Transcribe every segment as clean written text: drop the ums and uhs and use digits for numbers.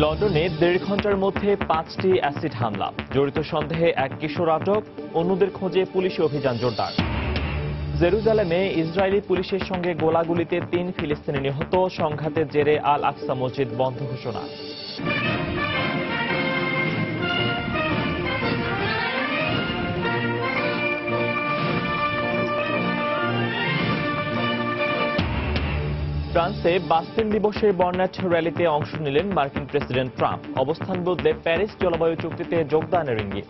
লন্ডনে ১.৫ ঘন্টার মধ্যে ৫টি অ্যাসিড হামলা, জড়িত সন্দেহে এক কিশোর আটক, অন্যদের খোঁজে পুলিশি অভিযান জোরদার। জেরুজালেমে ইসরায়েলি পুলিশের সঙ্গে গোলাগুলিতে ৩ ফিলিস্তিনি নিহত, সংঘাতের জেরে আল আকসা মসজিদ বন্ধ ঘোষণা। ফ্রান্সে বাস্তিল দিবসের বর্ণাঢ্য র্যালিতে অংশ নিলেন মার্কিন প্রেসিডেন্ট ট্রাম্প। অবস্থান বদলে প্যারিস জলবায়ু চুক্তিতে যোগদানের ইঙ্গিত।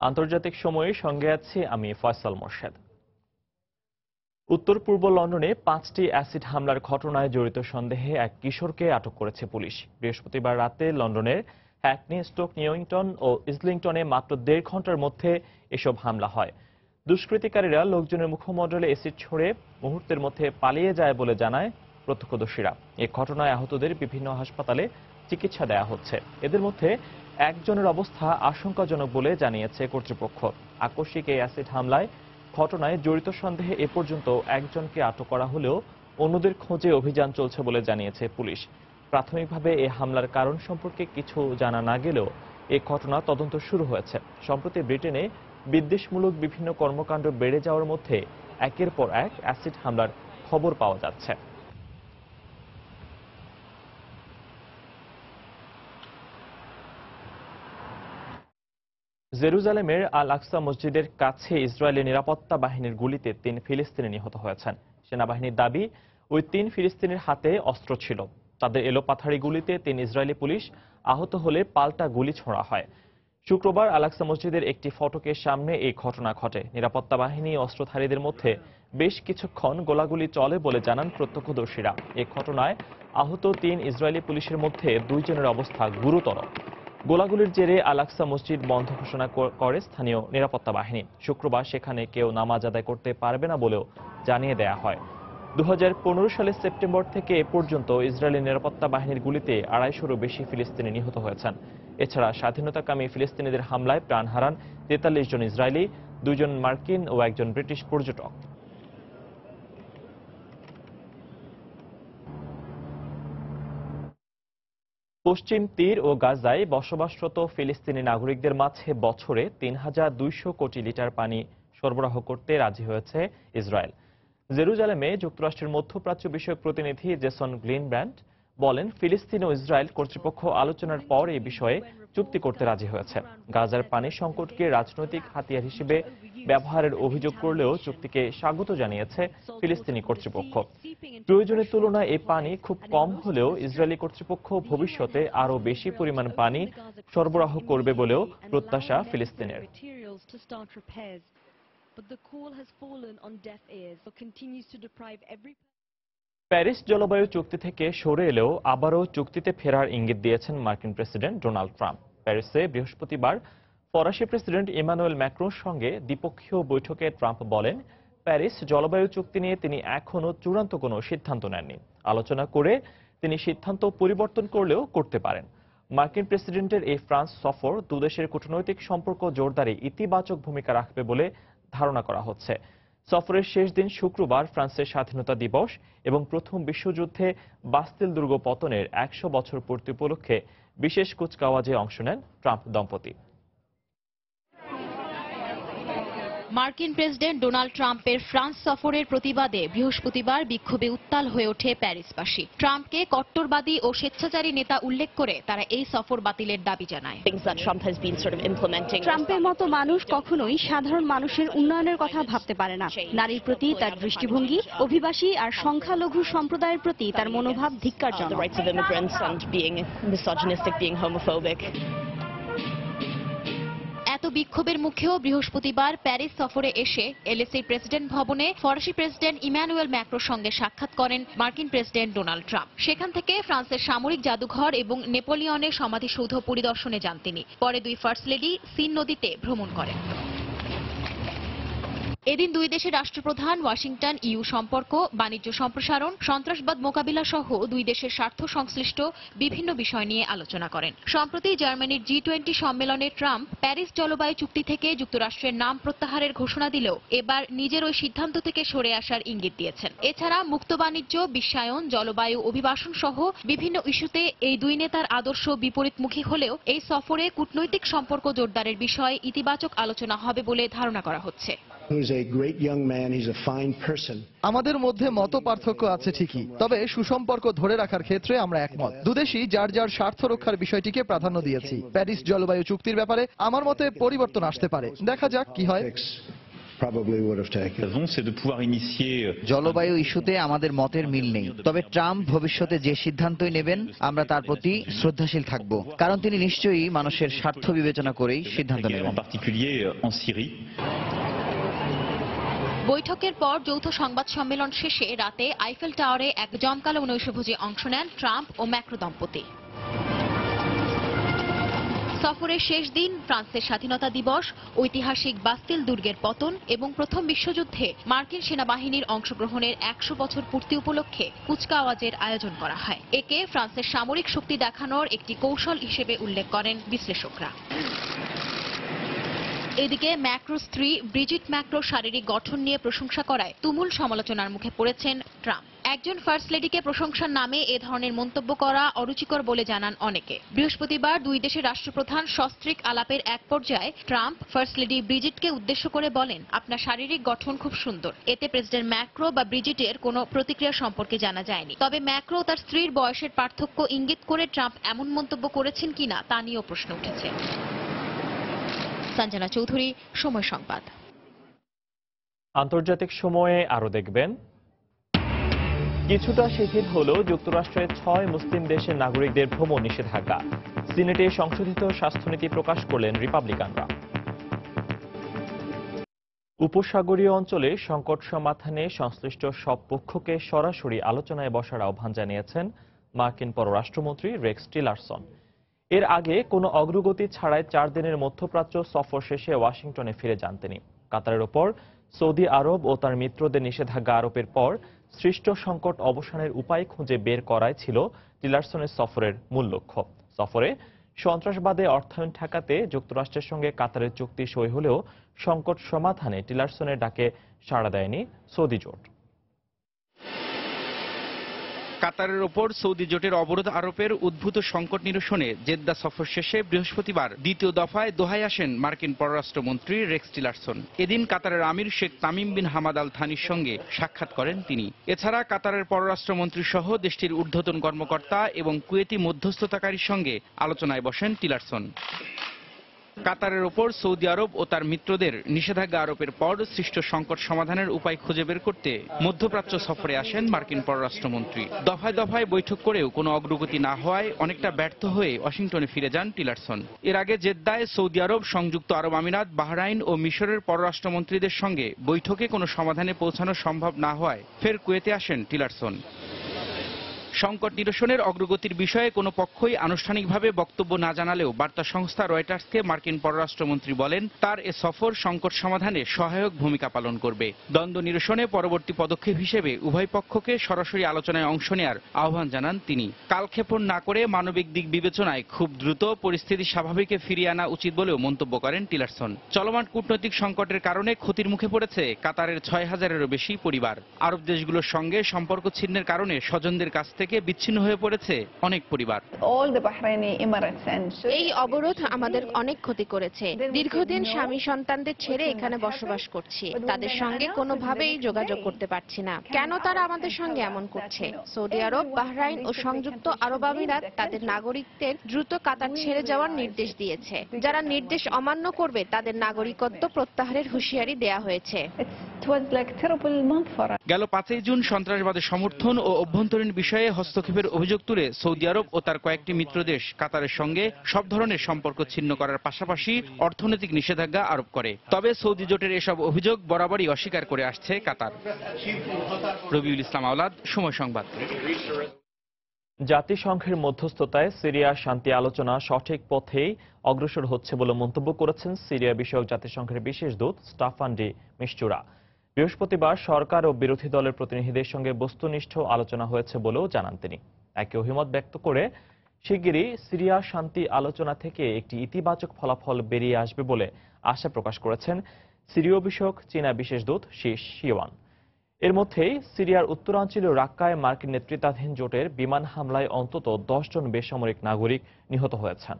আন্তর্জাতিক সময়ের সঙ্গে আছি আমি ফয়সাল মোর্শেদ। উত্তর পূর্ব লন্ডনে ৫টি অ্যাসিড হামলার ঘটনায় জড়িত সন্দেহে এক কিশোরকে আটক করেছে পুলিশ। বৃহস্পতিবার রাতে লন্ডনের হ্যাকনি, স্টোক নিউইংটন ও ইসলিংটনে মাত্র ১.৫ ঘন্টার মধ্যে এসব হামলা হয়। দুষ্কৃতিকারীরা লোকজনের মুখমণ্ডলে অ্যাসিড ছড়ে মুহূর্তের মধ্যে পালিয়ে যায় বলে জানায় প্রত্যক্ষদর্শীরা। এ ঘটনায় আহতদের বিভিন্ন হাসপাতালে চিকিৎসা দেওয়া হচ্ছে। এদের মধ্যে একজনের অবস্থা আশঙ্কাজনক বলে জানিয়েছে কর্তৃপক্ষ। আকস্মিক এই অ্যাসিড হামলায় ঘটনায় জড়িত সন্দেহে এ পর্যন্ত একজনকে আটক করা হলেও অন্যদের খোঁজে অভিযান চলছে বলে জানিয়েছে পুলিশ। প্রাথমিকভাবে এই হামলার কারণ সম্পর্কে কিছু জানা না গেলেও এই ঘটনা তদন্ত শুরু হয়েছে। সম্প্রতি ব্রিটেনে বিদ্বেষমূলক বিভিন্ন কর্মকাণ্ড বেড়ে যাওয়ার মধ্যে একের পর এক অ্যাসিড হামলার খবর পাওয়া যাচ্ছে। জেরুজালেমের আল আকসা মসজিদের কাছে ইসরায়েলি নিরাপত্তা বাহিনীর গুলিতে ৩ ফিলিস্তিনি নিহত হয়েছেন। সেনাবাহিনীর দাবি, ওই ৩ ফিলিস্তিনির হাতে অস্ত্র ছিল। তাদের এলোপাথারি গুলিতে ৩ ইসরায়েলি পুলিশ আহত হলে পাল্টা গুলি ছোড়া হয়। শুক্রবার আল আকসা মসজিদের একটি ফটকের সামনে এই ঘটনা ঘটে। নিরাপত্তা বাহিনী অস্ত্রধারীদের মধ্যে বেশ কিছুক্ষণ গোলাগুলি চলে বলে জানান প্রত্যক্ষদর্শীরা। এই ঘটনায় আহত ৩ ইসরায়েলি পুলিশের মধ্যে ২ জনের অবস্থা গুরুতর। গোলাগুলির জেরে আল আকসা মসজিদ বন্ধ ঘোষণা করে স্থানীয় নিরাপত্তা বাহিনী। শুক্রবার সেখানে কেউ নামাজ আদায় করতে পারবে না বলেও জানিয়ে দেয়া হয়। ২০১৫ সালের সেপ্টেম্বর থেকে এ পর্যন্ত ইসরায়েলি নিরাপত্তা বাহিনীর গুলিতে ২৫০রও বেশি ফিলিস্তিনি নিহত হয়েছেন। এছাড়া স্বাধীনতাকামী ফিলিস্তিনিদের হামলায় প্রাণ হারান ৪৩ জন ইসরায়েলি, ২ জন মার্কিন ও একজন ব্রিটিশ পর্যটক। পশ্চিম তীর ও গাজায় বসবাসরত ফিলিস্তিনি নাগরিকদের মাঝে বছরে ৩,২০০ কোটি লিটার পানি সরবরাহ করতে রাজি হয়েছে ইসরায়েল। জেরুজালেমে যুক্তরাষ্ট্রের মধ্যপ্রাচ্য বিষয়ক প্রতিনিধি জেসন গ্লিনব্র্যান্ড বলেন, ফিলিস্তিন ও ইসরায়েল কর্তৃপক্ষ আলোচনার পর এই বিষয়ে চুক্তি করতে রাজি হয়েছে। গাজার পানি সংকটকে রাজনৈতিক হাতিয়ার হিসেবে ব্যবহারের অভিযোগ করলেও চুক্তিকে স্বাগত জানিয়েছে ফিলিস্তিনি কর্তৃপক্ষ। প্রয়োজনের তুলনায় এই পানি খুব কম হলেও ইসরায়েলি কর্তৃপক্ষ ভবিষ্যতে আরও বেশি পরিমাণ পানি সরবরাহ করবে বলেও প্রত্যাশা ফিলিস্তিনের। প্যারিস জলবায়ু চুক্তি থেকে সরে এলেও আবারও চুক্তিতে ফেরার ইঙ্গিত দিয়েছেন মার্কিন প্রেসিডেন্ট ডোনাল্ড ট্রাম্প। প্যারিসে বৃহস্পতিবার ফরাসি প্রেসিডেন্ট ইমানুয়েল ম্যাক্রোর সঙ্গে দ্বিপক্ষীয় বৈঠকে ট্রাম্প বলেন, প্যারিস জলবায়ু চুক্তি নিয়ে তিনি এখনও চূড়ান্ত কোনো সিদ্ধান্ত নেননি। আলোচনা করে তিনি সিদ্ধান্ত পরিবর্তন করলেও করতে পারেন। মার্কিন প্রেসিডেন্টের এই ফ্রান্স সফর দুদেশের কূটনৈতিক সম্পর্ক জোরদারে ইতিবাচক ভূমিকা রাখবে বলে ধারণা করা হচ্ছে। সফরের শেষ দিন শুক্রবার ফ্রান্সের স্বাধীনতা দিবস এবং প্রথম বিশ্বযুদ্ধে বাস্তিল দুর্গ পতনের ১০০ বছর পূর্তি উপলক্ষে বিশেষ কুচকাওয়াজে অংশ নেন ট্রাম্প দম্পতি। মার্কিন প্রেসিডেন্ট ডোনাল্ড ট্রাম্পের ফ্রান্স সফরের প্রতিবাদে বৃহস্পতিবার বিক্ষোভে উত্তাল হয়ে ওঠে প্যারিসবাসী। ট্রাম্পকে কট্টরবাদী ও স্বেচ্ছাচারী নেতা উল্লেখ করে তারা এই সফর বাতিলের দাবি জানায়। ট্রাম্পের মতো মানুষ কখনোই সাধারণ মানুষের উন্নয়নের কথা ভাবতে পারে না। নারীর প্রতি তার দৃষ্টিভঙ্গি, অভিবাসী আর সংখ্যালঘু সম্প্রদায়ের প্রতি তার মনোভাব ধিক্কারজনক। এত বিক্ষোভের মুখেও বৃহস্পতিবার প্যারিস সফরে এসে এলএসির প্রেসিডেন্ট ভবনে ফরাসি প্রেসিডেন্ট ইমানুয়েল ম্যাক্রোর সঙ্গে সাক্ষাৎ করেন মার্কিন প্রেসিডেন্ট ডোনাল্ড ট্রাম্প। সেখান থেকে ফ্রান্সের সামরিক জাদুঘর এবং নেপোলিয়নের সমাধিসৌধ পরিদর্শনে যান তিনি। পরে দুই ফার্স্ট লেডি সিন নদীতে ভ্রমণ করেন। এদিন দুই দেশের রাষ্ট্রপ্রধান ওয়াশিংটন ইউ সম্পর্ক, বাণিজ্য সম্প্রসারণ, সন্ত্রাসবাদ মোকাবিলা সহ দুই দেশের স্বার্থ সংশ্লিষ্ট বিভিন্ন বিষয় নিয়ে আলোচনা করেন। সম্প্রতি জার্মানির G20 সম্মেলনে ট্রাম্প প্যারিস জলবায়ু চুক্তি থেকে যুক্তরাষ্ট্রের নাম প্রত্যাহারের ঘোষণা দিলেও এবার নিজের ওই সিদ্ধান্ত থেকে সরে আসার ইঙ্গিত দিয়েছেন। এছাড়া মুক্ত বাণিজ্য, বিশ্বায়ন, জলবায়ু অভিবাসন সহ বিভিন্ন ইস্যুতে এই দুই নেতার আদর্শ বিপরীতমুখী হলেও এই সফরে কূটনৈতিক সম্পর্ক জোরদারের বিষয়ে ইতিবাচক আলোচনা হবে বলে ধারণা করা হচ্ছে। আমাদের মধ্যে মত পার্থক্য আছে ঠিকই, তবে সুসম্পর্ক ধরে রাখার ক্ষেত্রে আমরা একমত। দুদেশই যার যার স্বার্থ রক্ষার বিষয়টিকে প্রাধান্য দিয়েছি। প্যারিস জলবায়ু চুক্তির ব্যাপারে আমার মতে পরিবর্তন আসতে পারে, দেখা যাক কি হয়। জলবায়ু ইস্যুতে আমাদের মতের মিল নেই, তবে ট্রাম্প ভবিষ্যতে যে সিদ্ধান্তই নেবেন আমরা তার প্রতি শ্রদ্ধাশীল থাকব, কারণ তিনি নিশ্চয়ই মানুষের স্বার্থ বিবেচনা করেই সিদ্ধান্ত নেবেন। বৈঠকের পর যৌথ সংবাদ সম্মেলন শেষে রাতে আইফেল টাওয়ারে এক জমকালো নৈশভোজে অংশ নেন ট্রাম্প ও ম্যাক্রো দম্পতি। সফরের শেষ দিন ফ্রান্সের স্বাধীনতা দিবস, ঐতিহাসিক বাস্তিল দুর্গের পতন এবং প্রথম বিশ্বযুদ্ধে মার্কিন সেনাবাহিনীর অংশগ্রহণের 100 বছর পূর্তি উপলক্ষে কুচকাওয়াজের আয়োজন করা হয়। একে ফ্রান্সের সামরিক শক্তি দেখানোর একটি কৌশল হিসেবে উল্লেখ করেন বিশ্লেষকরা। এদিকে ম্যাক্রোর স্ত্রী ব্রিজিট ম্যাক্রো শারীরিক গঠন নিয়ে প্রশংসা করায় তুমুল সমালোচনার মুখে পড়েছেন ট্রাম্প। একজন ফার্স্ট লেডিকে প্রশংসার নামে এ ধরনের মন্তব্য করা অরুচিকর বলে জানান অনেকে। বৃহস্পতিবার দুই দেশের রাষ্ট্রপ্রধান সস্ত্রীক আলাপের এক পর্যায়ে ট্রাম্প ফার্স্ট লেডি ব্রিজিটকে উদ্দেশ্য করে বলেন, আপনার শারীরিক গঠন খুব সুন্দর। এতে প্রেসিডেন্ট ম্যাক্রো বা ব্রিজিটের কোনো প্রতিক্রিয়া সম্পর্কে জানা যায়নি। তবে ম্যাক্রো ও তার স্ত্রীর বয়সের পার্থক্য ইঙ্গিত করে ট্রাম্প এমন মন্তব্য করেছেন কিনা তা নিয়েও প্রশ্ন উঠেছে। সঞ্জনা চৌধুরী, সময় সংবাদ। আন্তর্জাতিক সময়ে আরো দেখবেন, কিছুটা শিথিল হলেও যুক্তরাষ্ট্রের 6 মুসলিম দেশের নাগরিকদের ভ্রমণ নিষেধাজ্ঞা। সিনেটে সংশোধিত স্বাস্থ্যনীতি প্রকাশ করলেন রিপাবলিকানরা। উপসাগরীয় অঞ্চলে সংকট সমাধানে সংশ্লিষ্ট সব পক্ষকে সরাসরি আলোচনায় বসার আহ্বান জানিয়েছেন মার্কিন পররাষ্ট্রমন্ত্রী রেক্স টিলারসন। এর আগে কোনো অগ্রগতি ছাড়াই 4 দিনের মধ্যপ্রাচ্য সফর শেষে ওয়াশিংটনে ফিরে যান তিনি। কাতারের ওপর সৌদি আরব ও তার মিত্রদের নিষেধাজ্ঞা আরোপের পর সৃষ্ট সংকট অবসানের উপায় খুঁজে বের করাই ছিল টিলারসনের সফরের মূল লক্ষ্য। সফরে সন্ত্রাসবাদে অর্থায়ন ঠেকাতে যুক্তরাষ্ট্রের সঙ্গে কাতারের চুক্তি সই হলেও সংকট সমাধানে টিলারসনের ডাকে সাড়া দেয়নি সৌদি জোট। কাতারের ওপর সৌদি জোটের অবরোধ আরোপের উদ্ভূত সংকট নিরসনে জেদ্দা সফর শেষে বৃহস্পতিবার দ্বিতীয় দফায় দোহায় আসেন মার্কিন পররাষ্ট্রমন্ত্রী রেক্স টিলারসন। এদিন কাতারের আমির Sheikh Tamim bin Hamad Al থানির সঙ্গে সাক্ষাৎ করেন তিনি। এছাড়া কাতারের পররাষ্ট্রমন্ত্রী সহ দেশটির ঊর্ধ্বতন কর্মকর্তা এবং কুয়েতি মধ্যস্থতাকারীর সঙ্গে আলোচনায় বসেন টিলারসন। কাতারের ওপর সৌদি আরব ও তার মিত্রদের নিষেধাজ্ঞা আরোপের পর সৃষ্ট সংকট সমাধানের উপায় খুঁজে বের করতে মধ্যপ্রাচ্য সফরে আসেন মার্কিন পররাষ্ট্রমন্ত্রী। দফায় দফায় বৈঠক করেও কোনো অগ্রগতি না হওয়ায় অনেকটা ব্যর্থ হয়ে ওয়াশিংটনে ফিরে যান টিলারসন। এর আগে জেদ্দায় সৌদি আরব, সংযুক্ত আরব আমিরাত, বাহরাইন ও মিশরের পররাষ্ট্রমন্ত্রীদের সঙ্গে বৈঠকে কোনো সমাধানে পৌঁছানো সম্ভব না হওয়ায় ফের কুয়েতে আসেন টিলারসন। সংকট নিরসনের অগ্রগতির বিষয়ে কোনো পক্ষই আনুষ্ঠানিকভাবে বক্তব্য না জানালেও বার্তা সংস্থা রয়টার্সকে মার্কিন পররাষ্ট্রমন্ত্রী বলেন, তার এ সফর সংকট সমাধানে সহায়ক ভূমিকা পালন করবে। দ্বন্দ্ব নিরসনে পরবর্তী পদক্ষেপ হিসেবে উভয় পক্ষকে সরাসরি আলোচনায় অংশ নেওয়ার আহ্বান জানান তিনি। কালক্ষেপণ না করে মানবিক দিক বিবেচনায় খুব দ্রুত পরিস্থিতি স্বাভাবিকে ফিরিয়ে আনা উচিত বলেও মন্তব্য করেন টিলারসন। চলমান কূটনৈতিক সংকটের কারণে ক্ষতির মুখে পড়েছে কাতারের 6000-এরও বেশি পরিবার। আরব দেশগুলোর সঙ্গে সম্পর্ক ছিন্নের কারণে স্বজনদের কাছ থেকে বিচ্ছিন্ন হয়ে পড়েছে অনেক পরিবার। এই অবরোধ আমাদের অনেক ক্ষতি করেছে। দীর্ঘদিন স্বামী সন্তানদের ছেড়ে এখানে বসবাস করছি, তাদের সঙ্গে কোনোভাবেই যোগাযোগ করতে পারছি না। কেন তারা আমাদের সঙ্গে এমন করছে? সৌদি আরব, বাহরাইন ও সংযুক্ত আরব আমিরাত তাদের নাগরিকদের দ্রুত কাতার ছেড়ে যাওয়ার নির্দেশ দিয়েছে। যারা নির্দেশ অমান্য করবে তাদের নাগরিকত্ব প্রত্যাহারের হুঁশিয়ারি দেয়া হয়েছে। গেল 5 জুন সন্ত্রাসবাদের সমর্থন ও অভ্যন্তরীণ বিষয়ে হস্তক্ষেপের অভিযোগ তুলে সৌদি আরব ও তার কয়েকটি মিত্রদেশ কাতারের সঙ্গে সব ধরনের সম্পর্ক ছিন্ন করার পাশাপাশি অর্থনৈতিক নিষেধাজ্ঞা আরোপ করে। তবে সৌদি জোটের এসব অভিযোগ বরাবরই অস্বীকার করে আসছে কাতার। রবিউল ইসলাম আওলাদ, সময় সংবাদ। জাতিসংঘের মধ্যস্থতায় সিরিয়ার শান্তি আলোচনা সঠিক পথেই অগ্রসর হচ্ছে বলে মন্তব্য করেছেন সিরিয়া বিষয়ক জাতিসংঘের বিশেষ দূত স্টাফান ডি মিস্তুরা। বৃহস্পতিবার সরকার ও বিরোধী দলের প্রতিনিধিদের সঙ্গে বস্তুনিষ্ঠ আলোচনা হয়েছে বলেও জানান তিনি। একই অভিমত ব্যক্ত করে শিগগিরই সিরিয়া শান্তি আলোচনা থেকে একটি ইতিবাচক ফলাফল বেরিয়ে আসবে বলে আশা প্রকাশ করেছেন সিরীয় বিষয়ক চীনা বিশেষ দূত শি শিওয়ান। এর মধ্যেই সিরিয়ার উত্তরাঞ্চলীয় রাক্কায় মার্কিন নেতৃত্বাধীন জোটের বিমান হামলায় অন্তত 10 জন বেসামরিক নাগরিক নিহত হয়েছেন।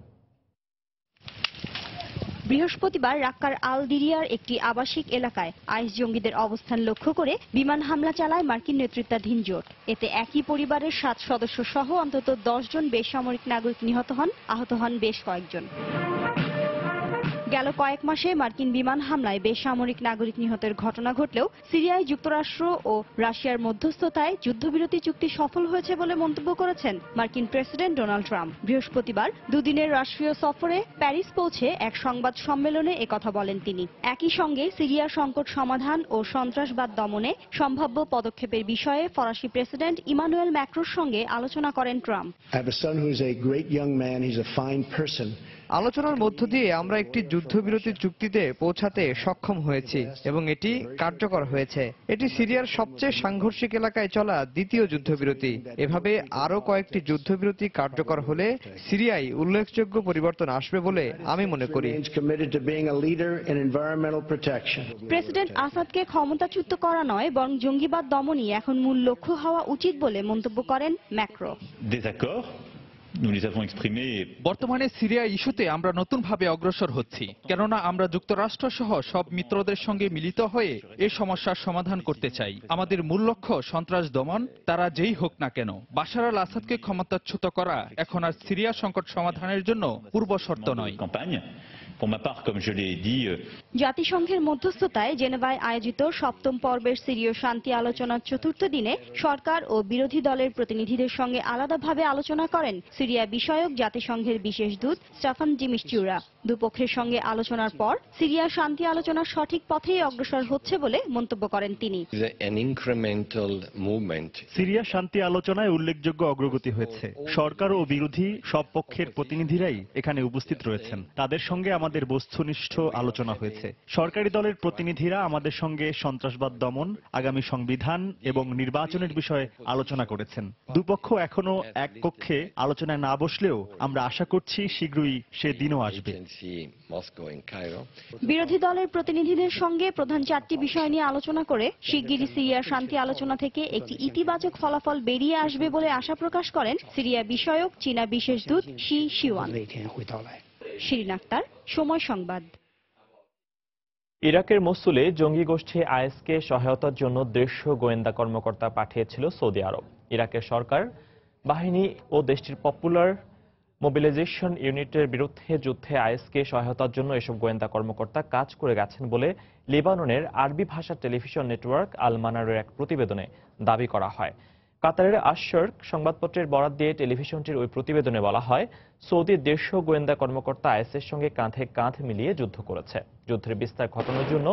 বৃহস্পতিবার রাক্কার আল দিরিয়ার একটি আবাসিক এলাকায় আইএস জঙ্গিদের অবস্থান লক্ষ্য করে বিমান হামলা চালায় মার্কিন নেতৃত্বাধীন জোট। এতে একই পরিবারের 7 সদস্য সহ অন্তত 10 জন বেসামরিক নাগরিক নিহত হন, আহত হন বেশ কয়েকজন। গেল কয়েক মাসে মার্কিন বিমান হামলায় বেসামরিক নাগরিক নিহতের ঘটনা ঘটলেও সিরিয়ায় যুক্তরাষ্ট্র ও রাশিয়ার মধ্যস্থতায় যুদ্ধবিরতি চুক্তি সফল হয়েছে বলে মন্তব্য করেছেন মার্কিন প্রেসিডেন্ট ডোনাল্ড ট্রাম্প। বৃহস্পতিবার দুদিনের রাষ্ট্রীয় সফরে প্যারিস পৌঁছে এক সংবাদ সম্মেলনে একথা বলেন তিনি। একই সঙ্গে সিরিয়া সংকট সমাধান ও সন্ত্রাসবাদ দমনে সম্ভাব্য পদক্ষেপের বিষয়ে ফরাসি প্রেসিডেন্ট ইমানুয়েল ম্যাক্রোর সঙ্গে আলোচনা করেন ট্রাম্প। আলোচনার মধ্য দিয়ে আমরা একটি যুদ্ধবিরতি চুক্তিতে পৌঁছাতে সক্ষম হয়েছি এবং এটি কার্যকর হয়েছে। এটি সিরিয়ার সবচেয়ে সাংঘর্ষিক এলাকায় চলা দ্বিতীয় যুদ্ধবিরতি। এভাবে আরও কয়েকটি যুদ্ধবিরতি কার্যকর হলে সিরিয়ায় উল্লেখযোগ্য পরিবর্তন আসবে বলে আমি মনে করি। প্রেসিডেন্ট আসাদকে ক্ষমতাচ্যুত করা নয়, বরং জঙ্গিবাদ দমনই এখন মূল লক্ষ্য হওয়া উচিত বলে মন্তব্য করেন ম্যাক্রো। বর্তমানে সিরিয়া ইস্যুতে আমরা নতুনভাবে অগ্রসর হচ্ছি, কেননা আমরা যুক্তরাষ্ট্র সহ সব মিত্রদের সঙ্গে মিলিত হয়ে এই সমস্যার সমাধান করতে চাই। আমাদের মূল লক্ষ্য সন্ত্রাস দমন, তারা যেই হোক না কেন। বাশার আল আসাদকে ক্ষমতাচ্যুত করা এখন আর সিরিয়া সংকট সমাধানের জন্য পূর্ব শর্ত নয়। জাতিসংঘের মধ্যস্থতায় জেনেভায় আয়োজিত 7ম পর্বের সিরীয় শান্তি আলোচনার 4র্থ দিনে সরকার ও বিরোধী দলের প্রতিনিধিদের সঙ্গে আলাদাভাবে আলোচনা করেন সিরিয়া বিষয়ক জাতিসংঘের বিশেষ দূত স্টাফান ডি মিস্তুরা। দুপক্ষের সঙ্গে আলোচনার পর সিরিয়া শান্তি আলোচনার সঠিক পথেই অগ্রসর হচ্ছে বলে মন্তব্য করেন তিনি। সিরিয়া শান্তি আলোচনায় উল্লেখযোগ্য অগ্রগতি হয়েছে। সরকার ও বিরোধী সব পক্ষের প্রতিনিধিরাই এখানে উপস্থিত রয়েছেন। তাদের সঙ্গে আমাদের বস্তুনিষ্ঠ আলোচনা হয়েছে। সরকারি দলের প্রতিনিধিরা আমাদের সঙ্গে সন্ত্রাসবাদ দমন, আগামী সংবিধান এবং নির্বাচনের বিষয়ে আলোচনা করেছেন। দুপক্ষ এখনো এক কক্ষে আলোচনায় না বসলেও আমরা আশা করছি শীঘ্রই সে দিনও আসবে। বিরোধী দলের প্রতিনিধিদের সঙ্গে প্রধান 4টি বিষয় নিয়ে আলোচনা করে শিগগিরই সিরিয়া শান্তি আলোচনা থেকে একটি ইতিবাচক ফলাফল বেরিয়ে আসবে বলে আশা প্রকাশ করেন সিরিয়া বিষয়ক চীনা বিশেষ দূত শি শিওয়ান। শিরিন আক্তার, সময় সংবাদ। ইরাকের মসুলে জঙ্গি গোষ্ঠী আইএসকে সহায়তার জন্য দেশীয় গোয়েন্দা কর্মকর্তা পাঠিয়েছিল সৌদি আরব। ইরাকের সরকার বাহিনী ও দেশটির পপুলার মোবিলাইজেশন ইউনিটের বিরুদ্ধে যুদ্ধে আইএসকে সহায়তার জন্য এসব গোয়েন্দা কর্মকর্তা কাজ করে গেছেন বলে লেবাননের আরবি ভাষার টেলিভিশন নেটওয়ার্ক আল মানারের এক প্রতিবেদনে দাবি করা হয়। কাতারের আশ-শর্ক সংবাদপত্রের বরাত দিয়ে টেলিভিশনটির ওই প্রতিবেদনে বলা হয়, সৌদি দেশীয় গোয়েন্দা কর্মকর্তা আইএসের সঙ্গে কাঁধে কাঁধ মিলিয়ে যুদ্ধ করেছে। যুদ্ধের বিস্তার ঘটানোর জন্য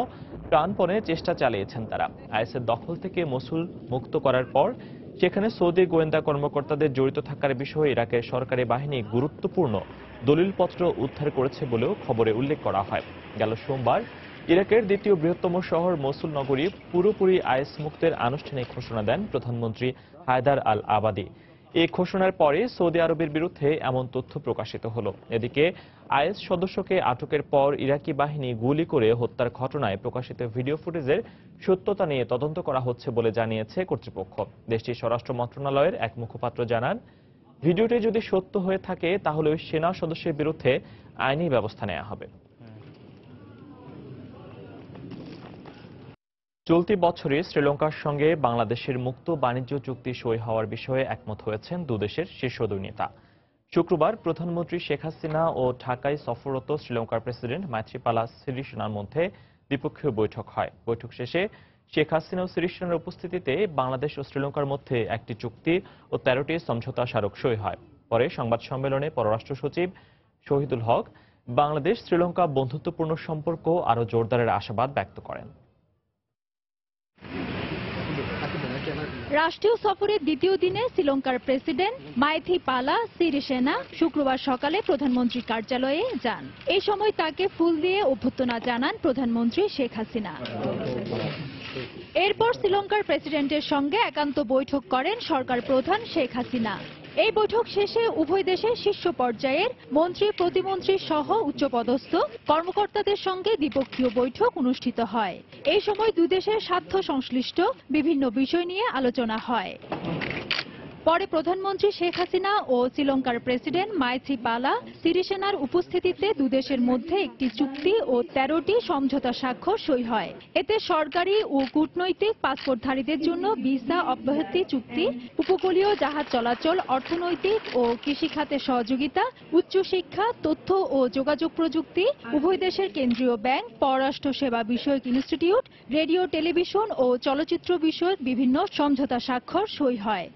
প্রাণপণে চেষ্টা চালিয়েছেন তারা। আইএসের দখল থেকে মসুল মুক্ত করার পর সেখানে সৌদি গোয়েন্দা কর্মকর্তাদের জড়িত থাকার বিষয়ে ইরাকের সরকারি বাহিনী গুরুত্বপূর্ণ দলিলপত্র উদ্ধার করেছে বলেও খবরে উল্লেখ করা হয়। গেল সোমবার ইরাকের দ্বিতীয় বৃহত্তম শহর মসুল নগরী পুরোপুরি আইএস মুক্তের আনুষ্ঠানিক ঘোষণা দেন প্রধানমন্ত্রী হায়দার আল আবাদি। এই ঘোষণার পরে সৌদি আরবের বিরুদ্ধে এমন তথ্য প্রকাশিত হলো। এদিকে আইএস সদস্যকে আটকের পর ইরাকি বাহিনী গুলি করে হত্যার ঘটনায় প্রকাশিত ভিডিও ফুটেজের সত্যতা নিয়ে তদন্ত করা হচ্ছে বলে জানিয়েছে কর্তৃপক্ষ। দেশটির স্বরাষ্ট্র মন্ত্রণালয়ের এক মুখপাত্র জানান, ভিডিওটি যদি সত্য হয়ে থাকে তাহলে ওই সেনা সদস্যের বিরুদ্ধে আইনি ব্যবস্থা নেওয়া হবে। চলতি বছরে শ্রীলঙ্কার সঙ্গে বাংলাদেশের মুক্ত বাণিজ্য চুক্তি সই হওয়ার বিষয়ে একমত হয়েছেন দুদেশের শীর্ষ দুই নেতা। শুক্রবার প্রধানমন্ত্রী শেখ হাসিনা ও ঢাকায় সফররত শ্রীলঙ্কার প্রেসিডেন্ট মাইথ্রিপালা সিরিসেনার মধ্যে দ্বিপক্ষীয় বৈঠক হয়। বৈঠক শেষে শেখ হাসিনা ও সিরিসেনার উপস্থিতিতে বাংলাদেশ ও শ্রীলঙ্কার মধ্যে একটি চুক্তি ও 13টি সমঝোতা স্মারক সই হয়। পরে সংবাদ সম্মেলনে পররাষ্ট্র সচিব শহীদুল হক বাংলাদেশ শ্রীলঙ্কা বন্ধুত্বপূর্ণ সম্পর্ক আরও জোরদারের আশাবাদ ব্যক্ত করেন। রাষ্ট্রীয় সফরের দ্বিতীয় দিনে শ্রীলঙ্কার প্রেসিডেন্ট মাইথ্রিপালা সিরিসেনা শুক্রবার সকালে প্রধানমন্ত্রীর কার্যালয়ে যান। এই সময় তাকে ফুল দিয়ে অভ্যর্থনা জানান প্রধানমন্ত্রী শেখ হাসিনা। এরপর শ্রীলঙ্কার প্রেসিডেন্টের সঙ্গে একান্ত বৈঠক করেন সরকার প্রধান শেখ হাসিনা। এই বৈঠক শেষে উভয় দেশের শীর্ষ পর্যায়ের মন্ত্রী প্রতিমন্ত্রী সহ উচ্চপদস্থ কর্মকর্তাদের সঙ্গে দ্বিপক্ষীয় বৈঠক অনুষ্ঠিত হয়। এই সময় দুই দেশের স্বার্থ সংশ্লিষ্ট বিভিন্ন বিষয় নিয়ে আলোচনা হয়। পরে প্রধানমন্ত্রী শেখ হাসিনা ও শ্রীলঙ্কার প্রেসিডেন্ট মাইথ্রিপালা সিরিসেনার উপস্থিতিতে দুদেশের মধ্যে একটি চুক্তি ও 13টি সমঝোতা স্বাক্ষর সই হয়। এতে সরকারি ও কূটনৈতিক পাসপোর্টধারীদের জন্য ভিসা অব্যাহতি চুক্তি, উপকূলীয় জাহাজ চলাচল, অর্থনৈতিক ও কৃষিখাতে সহযোগিতা, উচ্চশিক্ষা, তথ্য ও যোগাযোগ প্রযুক্তি, উভয় দেশের কেন্দ্রীয় ব্যাংক, পররাষ্ট্র সেবা বিষয়ক ইনস্টিটিউট, রেডিও টেলিভিশন ও চলচ্চিত্র বিষয়ক বিভিন্ন সমঝোতা স্বাক্ষর সই হয়।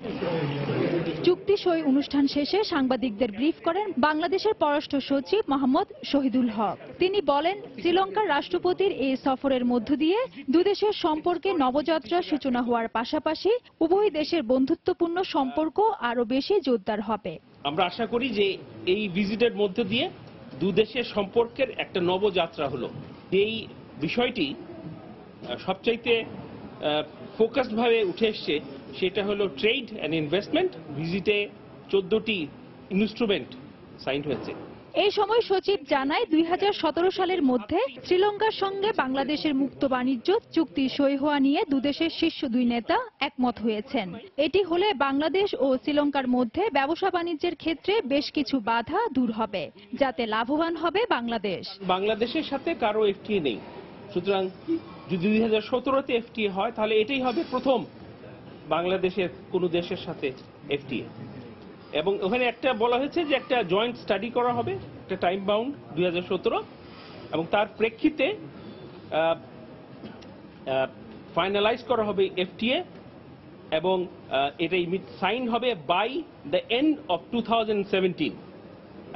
চুক্তি সই অনুষ্ঠান শেষে সাংবাদিকদের ব্রিফ করেন বাংলাদেশের পররাষ্ট্র সচিব মোহাম্মদ শহীদুল হক। তিনি বলেন, শ্রীলঙ্কার রাষ্ট্রপতির এই সফরের মধ্য দিয়ে দুদেশের সম্পর্কে নবযাত্রার সূচনা হওয়ার পাশাপাশি উভয় দেশের বন্ধুত্বপূর্ণ সম্পর্ক আরো বেশি জোরদার হবে। আমরা আশা করি যে এই ভিজিটের মধ্য দিয়ে দুদেশের সম্পর্কের একটা নবযাত্রা হলো। এই বিষয়টি সবচাইতে ফোকাসড ভাবে উঠে এসছে, সেটা হলো ট্রেড অ্যান্ড ইনভেস্টমেন্ট। ভিজিটে 14টি ইনস্ট্রুমেন্ট সাইন হয়েছে। এই সময় সচিব জানায় 2017 সালের মধ্যে শ্রীলঙ্কার সঙ্গে বাংলাদেশের মুক্ত বাণিজ্য চুক্তি সই হওয়া নিয়ে দুদেশের শীর্ষ দুই নেতা একমত হয়েছেন। এটি হলে বাংলাদেশ ও শ্রীলঙ্কার মধ্যে ব্যবসা বাণিজ্যের ক্ষেত্রে বেশ কিছু বাধা দূর হবে, যাতে লাভবান হবে বাংলাদেশ। বাংলাদেশের সাথে কারো এফটিএ নেই, সুতরাং যদি 2017-তে এফটিএ হয় তাহলে এটাই হবে প্রথম বাংলাদেশের কোন দেশের সাথে এফটিএ। এবং ওখানে একটা বলা হয়েছে যে একটা জয়েন্ট স্টাডি করা হবে, একটা টাইম বাউন্ড 2017, এবং তার প্রেক্ষিতে ফাইনালাইজ করা হবে এফটিএ, এবং এটাই সাইন হবে বাই দ্য এন্ড অফ 2017,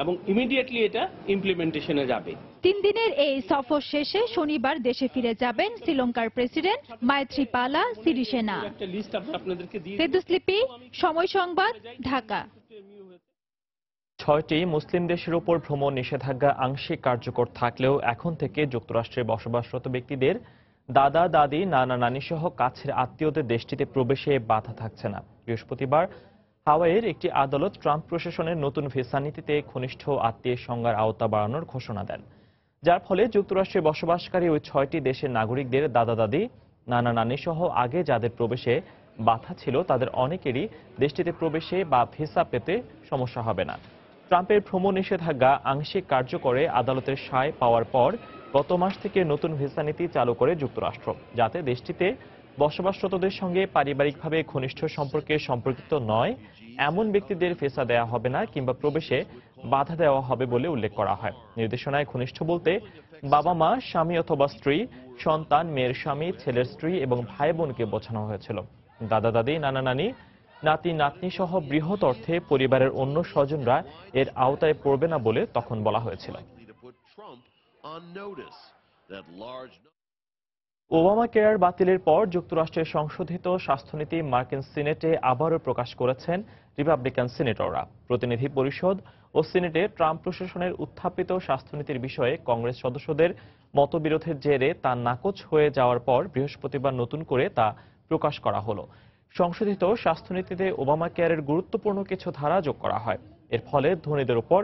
এবং ইমিডিয়েটলি এটা ইমপ্লিমেন্টেশনে যাবে। 3 দিনের এই সফর শেষে শনিবার দেশে ফিরে যাবেন শ্রীলঙ্কার প্রেসিডেন্ট মাইথ্রিপালা সিরিসেনা। সেদুসলিপি, সময় সংবাদ, ঢাকা। 6টি মুসলিম দেশের উপর ভ্রমণ নিষেধাজ্ঞা আংশিক কার্যকর থাকলেও এখন থেকে যুক্তরাষ্ট্রে বসবাসরত ব্যক্তিদের দাদা দাদি, নানা নানি সহ কাছের আত্মীয়দের দেশটিতে প্রবেশে বাধা থাকছে না। বৃহস্পতিবার হাওয়াইয়ের একটি আদালত ট্রাম্প প্রশাসনের নতুন ভিসা নীতিতে ঘনিষ্ঠ আত্মীয়ের সংজ্ঞার আওতা বাড়ানোর ঘোষণা দেন, যার ফলে যুক্তরাষ্ট্রে বসবাসকারী ওই 6টি দেশের নাগরিকদের দাদা দাদি, নানা নানি সহ আগে যাদের প্রবেশে বাধা ছিল তাদের অনেকেরই দেশটিতে প্রবেশে বা ভিসা পেতে সমস্যা হবে না। ট্রাম্পের ভ্রমণ নিষেধাজ্ঞা আংশিক কার্যকরে আদালতের সায় পাওয়ার পর গত মাস থেকে নতুন ভিসা নীতি চালু করে যুক্তরাষ্ট্র, যাতে দেশটিতে বসবাসরতদের সঙ্গে পারিবারিকভাবে ঘনিষ্ঠ সম্পর্কে সম্পর্কিত নয় এমন ব্যক্তিদের ভিসা দেওয়া হবে না কিংবা প্রবেশে বাধা দেওয়া হবে বলে উল্লেখ করা হয়। নির্দেশনায় ঘনিষ্ঠ বলতে বাবা মা, স্বামী অথবা স্ত্রী, সন্তান, মেয়ের স্বামী, ছেলের স্ত্রী এবং ভাই বোনকে বোঝানো হয়েছিল। দাদা দাদি, নানা নানি, নাতি নাতনি সহ বৃহৎ অর্থে পরিবারের অন্য স্বজনরা এর আওতায় পড়বে না বলে তখন বলা হয়েছিল। ওবামা কেয়ার বাতিলের পর যুক্তরাষ্ট্রের সংশোধিত স্বাস্থ্যনীতি মার্কিন সিনেটে আবারও প্রকাশ করেছেন রিপাবলিকান সিনেটররা। প্রতিনিধি পরিষদ ও সিনেটে ট্রাম্প প্রশাসনের উত্থাপিত স্বাস্থ্যনীতির বিষয়ে কংগ্রেস সদস্যদের মতবিরোধের জেরে তা নাকচ হয়ে যাওয়ার পর বৃহস্পতিবার নতুন করে তা প্রকাশ করা হলো। সংশোধিত স্বাস্থ্যনীতিতে ওবামা কেয়ারের গুরুত্বপূর্ণ কিছু ধারা যোগ করা হয়। এর ফলে ধনীদের উপর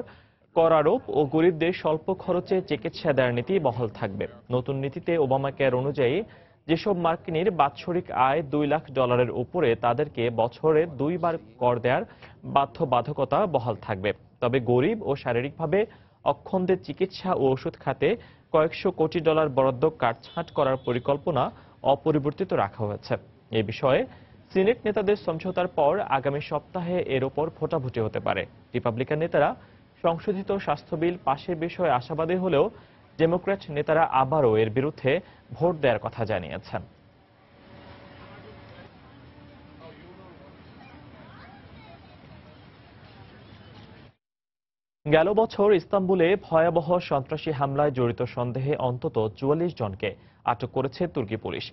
কর আরোপ ও গরিবদের স্বল্প খরচে চিকিৎসা দেওয়ার নীতি বহাল থাকবে। নতুন নীতিতে ওবামা কেয়ার অনুযায়ী যেসব মার্কিনীর বাৎসরিক আয় $2 লাখ উপরে তাদেরকে বছরে 2 বার কর দেওয়ার বাধ্যবাধকতা বহাল থাকবে। তবে গরিব ও শারীরিকভাবে অক্ষমদের চিকিৎসা ও ওষুধ খাতে কয়েকশো কোটি ডলার বরাদ্দ কাটছাঁট করার পরিকল্পনা অপরিবর্তিত রাখা হয়েছে। এ বিষয়ে সিনেট নেতাদের সমঝোতার পর আগামী সপ্তাহে এর ওপর ভোটাভুটি হতে পারে। রিপাবলিকান নেতারা সংশোধিত স্বাস্থ্য বিল পাশের বিষয়ে আশাবাদী হলেও ডেমোক্র্যাট নেতারা আবারও এর বিরুদ্ধে ভোট দেওয়ার কথা জানিয়েছেন। গেল বছর ইস্তাম্বুলে ভয়াবহ সন্ত্রাসী হামলায় জড়িত সন্দেহে অন্তত 44 জনকে আটক করেছে তুর্কি পুলিশ।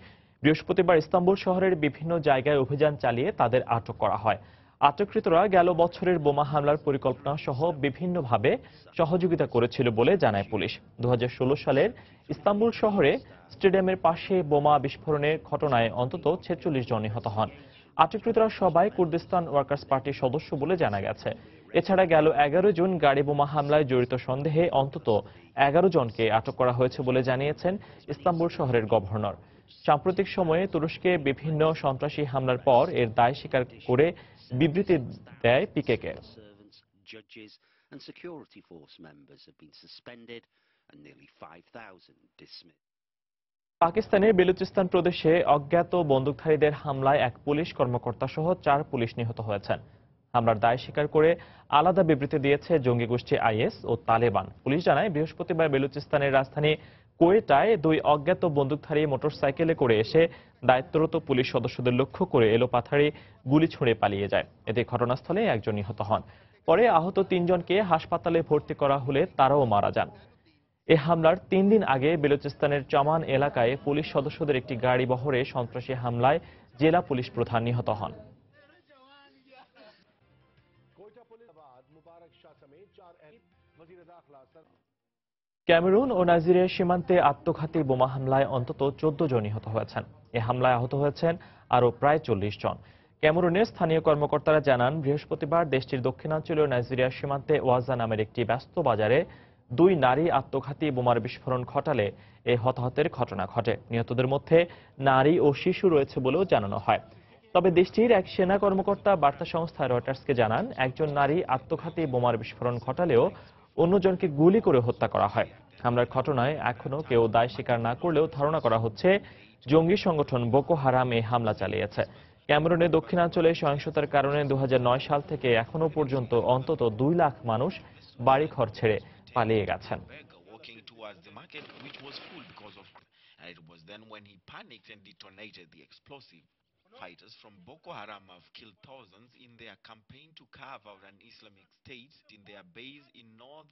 বৃহস্পতিবার ইস্তাম্বুল শহরের বিভিন্ন জায়গায় অভিযান চালিয়ে তাদের আটক করা হয়। আটককৃতরা গেল বছরের বোমা হামলার পরিকল্পনা সহ বিভিন্নভাবে সহযোগিতা করেছিল বলে জানায় পুলিশ। 2016 সালের ইস্তাম্বুল শহরে স্টেডিয়ামের পাশে বোমা বিস্ফোরণের ঘটনায় অন্তত 46 জন নিহত হন। আটককৃতরা সবাই কুর্দিস্তান ওয়ার্কার্স পার্টির সদস্য বলে জানা গেছে। এছাড়া গেল 11 জুন গাড়ি বোমা হামলায় জড়িত সন্দেহে অন্তত 11 জনকে আটক করা হয়েছে বলে জানিয়েছেন ইস্তাম্বুল শহরের গভর্নর। সাম্প্রতিক সময়ে তুরস্কে বিভিন্ন সন্ত্রাসী হামলার পর এর দায় স্বীকার করে বিবৃতি দেয় পিকেকে। পাকিস্তানের বেলুচিস্তান প্রদেশে অজ্ঞাত বন্দুকধারীদের হামলায় এক পুলিশ কর্মকর্তা সহ 4 পুলিশ নিহত হয়েছেন। হামলার দায় স্বীকার করে আলাদা বিবৃতি দিয়েছে জঙ্গি গোষ্ঠী আইএস ও তালেবান। পুলিশ জানায়, বৃহস্পতিবার বেলুচিস্তানের রাজধানী কোয়েটায় 2 অজ্ঞাত বন্দুকধারী মোটরসাইকেলে করে এসে দায়িত্বরত পুলিশ সদস্যদের লক্ষ্য করে এলোপাথারি গুলি ছুঁড়ে পালিয়ে যায়। এতে ঘটনাস্থলে একজন নিহত হন। পরে আহত 3 জনকে হাসপাতালে ভর্তি করা হলে তারাও মারা যান। এ হামলার 3 দিন আগে বেলুচিস্তানের চামান এলাকায় পুলিশ সদস্যদের একটি গাড়ি বহরে সন্ত্রাসী হামলায় জেলা পুলিশ প্রধান নিহত হন। ক্যামেরুন ও নাইজেরিয়ার সীমান্তে আত্মঘাতী বোমা হামলায় অন্তত 14 জন নিহত হয়েছেন। এ হামলায় আহত হয়েছেন আরও প্রায় 40 জন। ক্যামেরুনের স্থানীয় কর্মকর্তারা জানান, বৃহস্পতিবার দেশটির দক্ষিণাঞ্চলীয় নাইজেরিয়ার সীমান্তে ওয়াজা নামের একটি ব্যস্ত বাজারে 2 নারী আত্মঘাতী বোমার বিস্ফোরণ ঘটালে এই হতাহতের ঘটনা ঘটে। নিহতদের মধ্যে নারী ও শিশু রয়েছে বলেও জানানো হয়। তবে দেশটির এক সেনা কর্মকর্তা বার্তা সংস্থা রয়টার্সকে জানান, একজন নারী আত্মঘাতী বোমার বিস্ফোরণ ঘটালেও অন্যজনকে গুলি করে হত্যা করা হয়। হামলার ঘটনায় এখনো কেউ দায় স্বীকার না করলেও ধারণা করা হচ্ছে জঙ্গি সংগঠন বোকো হারাম এই হামলা চালিয়েছে। ক্যামেরুনের দক্ষিণাঞ্চলে সহিংসতার কারণে 2009 সাল থেকে এখনো পর্যন্ত অন্তত 2 লাখ মানুষ বাড়িঘর ছেড়ে পালিয়ে গেছেন। Fighters from Boko Haram have killed thousands in their campaign to carve out an Islamic state in their base in north.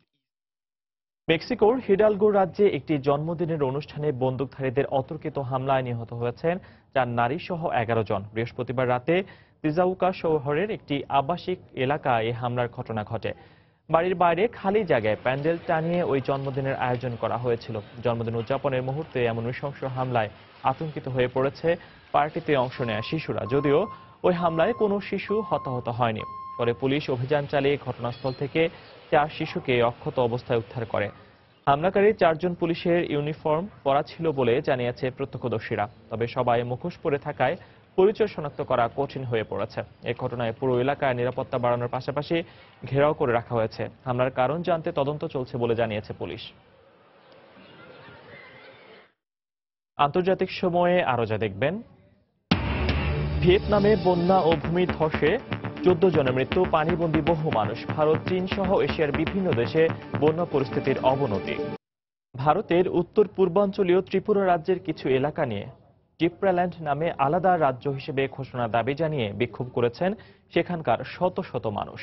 মেক্সিকোর হিডালগো রাজ্যে একটি জন্মদিনের অনুষ্ঠানে বন্দুকধারীদের অতর্কিত হামলায় নিহত হয়েছেন 4 নারী সহ 11 জন। বৃহস্পতিবার রাতে তিজাউকা শহরের একটি আবাসিক এলাকায় এই হামলার ঘটনা ঘটে। বাড়ির বাইরে খালি জায়গায় প্যান্ডেল টানিয়ে ওই জন্মদিনের আয়োজন করা হয়েছিল। জন্মদিন উদযাপনের মুহূর্তে এমন নৃশংস হামলায় আতঙ্কিত হয়ে পড়েছে পার্টিতে অংশ নেয়া শিশুরা। যদিও ওই হামলায় কোনো শিশু হতাহত হয়নি। পরে পুলিশ অভিযান চালিয়ে ঘটনাস্থল থেকে 4 শিশুকে অক্ষত অবস্থায় উদ্ধার করে। হামলাকারী 4 জন পুলিশের ইউনিফর্ম পরা ছিল বলে জানিয়েছে প্রত্যক্ষদর্শীরা। তবে সবাই মুখোশ পরে থাকায় পরিচয় শনাক্ত করা কঠিন হয়ে পড়েছে। এই ঘটনায় পুরো এলাকায় নিরাপত্তা বাড়ানোর পাশাপাশি ঘেরাও করে রাখা হয়েছে। হামলার কারণ জানতে তদন্ত চলছে বলে জানিয়েছে পুলিশ। আন্তর্জাতিক সময়ে আরো যা দেখবেন, ভিয়েতনামে বন্যা ও ভূমিধসে 14 জনের মৃত্যু, পানিবন্দী বহু মানুষ। ভারত, চীন সহ এশিয়ার বিভিন্ন দেশে বন্যা পরিস্থিতির অবনতি। ভারতের উত্তর পূর্বাঞ্চলীয় ত্রিপুরা রাজ্যের কিছু এলাকা নিয়ে টিপ্রাল্যান্ড নামে আলাদা রাজ্য হিসেবে ঘোষণার দাবি জানিয়ে বিক্ষোভ করেছেন সেখানকার শত শত মানুষ।